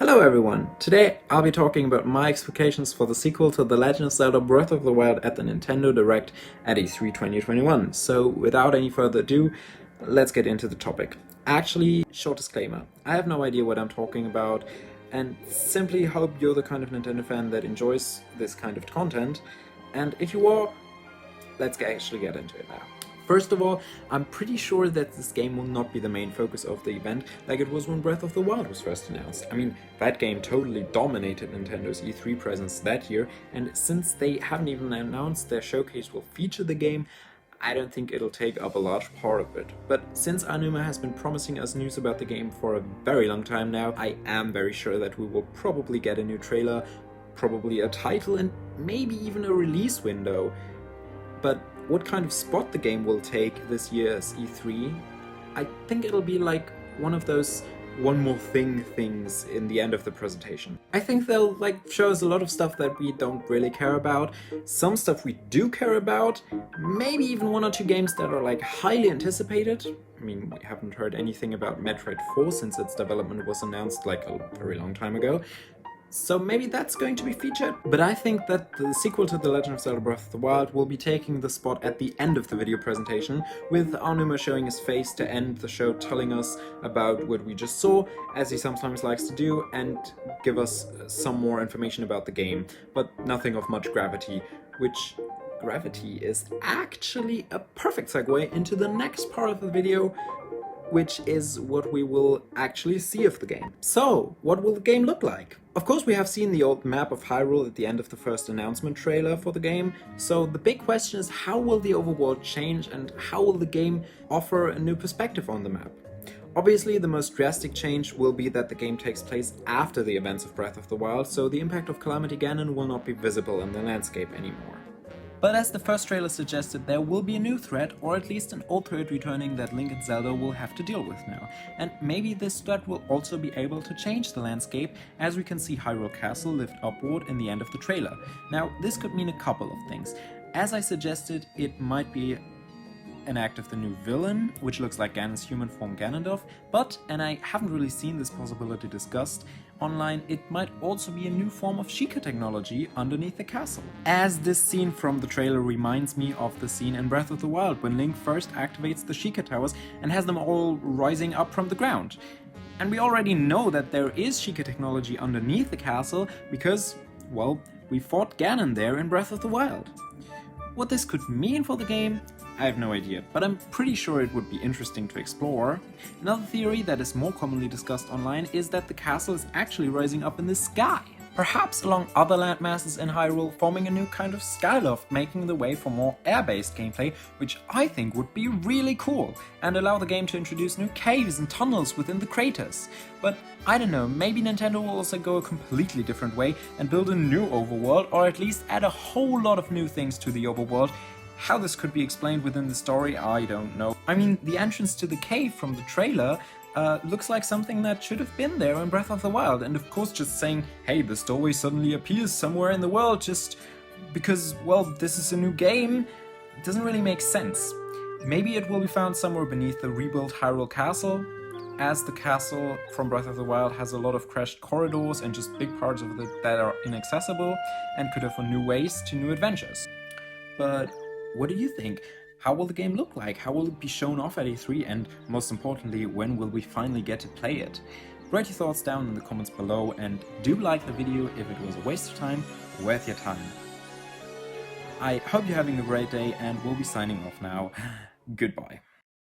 Hello everyone! Today I'll be talking about my expectations for the sequel to The Legend of Zelda Breath of the Wild at the Nintendo Direct at E3 2021. So without any further ado, let's get into the topic. Actually, short disclaimer, I have no idea what I'm talking about and simply hope you're the kind of Nintendo fan that enjoys this kind of content, and if you are, let's actually get into it now. First of all, I'm pretty sure that this game will not be the main focus of the event like it was when Breath of the Wild was first announced. I mean, that game totally dominated Nintendo's E3 presence that year, and since they haven't even announced their showcase will feature the game, I don't think it'll take up a large part of it. But since Aonuma has been promising us news about the game for a very long time now, I am very sure that we will probably get a new trailer, probably a title, and maybe even a release window. But what kind of spot the game will take this year's E3, I think it'll be like one of those one more thing things in the end of the presentation. I think they'll show us a lot of stuff that we don't really care about, some stuff we do care about, maybe even one or two games that are highly anticipated. I mean, we haven't heard anything about Metroid 4 since its development was announced a very long time ago. So maybe that's going to be featured. But I think that the sequel to The Legend of Zelda Breath of the Wild will be taking the spot at the end of the video presentation, with Aonuma showing his face to end the show, telling us about what we just saw, as he sometimes likes to do, and give us some more information about the game, but nothing of much gravity, which gravity is actually a perfect segue into the next part of the video, which is what we will actually see of the game. So, what will the game look like? Of course, we have seen the old map of Hyrule at the end of the first announcement trailer for the game, so the big question is how will the overworld change and how will the game offer a new perspective on the map? Obviously, the most drastic change will be that the game takes place after the events of Breath of the Wild, so the impact of Calamity Ganon will not be visible in the landscape anymore. But as the first trailer suggested, there will be a new threat, or at least an old threat returning that Link and Zelda will have to deal with now. And maybe this threat will also be able to change the landscape, as we can see Hyrule Castle lift upward in the end of the trailer. Now, this could mean a couple of things. As I suggested, it might be an act of the new villain, which looks like Ganon's human form Ganondorf, but, and I haven't really seen this possibility discussed online, it might also be a new form of Sheikah technology underneath the castle. As this scene from the trailer reminds me of the scene in Breath of the Wild when Link first activates the Sheikah towers and has them all rising up from the ground. And we already know that there is Sheikah technology underneath the castle because, well, we fought Ganon there in Breath of the Wild. What this could mean for the game, I have no idea, but I'm pretty sure it would be interesting to explore. Another theory that is more commonly discussed online is that the castle is actually rising up in the sky, perhaps along other landmasses in Hyrule, forming a new kind of skyloft, making the way for more air-based gameplay, which I think would be really cool, and allow the game to introduce new caves and tunnels within the craters. But I don't know, maybe Nintendo will also go a completely different way and build a new overworld, or at least add a whole lot of new things to the overworld. How this could be explained within the story, I don't know. I mean, the entrance to the cave from the trailer looks like something that should have been there in Breath of the Wild, and of course just saying, hey, this doorway suddenly appears somewhere in the world just because, well, this is a new game, doesn't really make sense. Maybe it will be found somewhere beneath the rebuilt Hyrule Castle, as the castle from Breath of the Wild has a lot of crashed corridors and just big parts of it that are inaccessible and could offer new ways to new adventures. But what do you think? How will the game look like? How will it be shown off at E3? And most importantly, when will we finally get to play it? Write your thoughts down in the comments below and do like the video if it was a waste of time, worth your time. I hope you're having a great day and we'll be signing off now. Goodbye.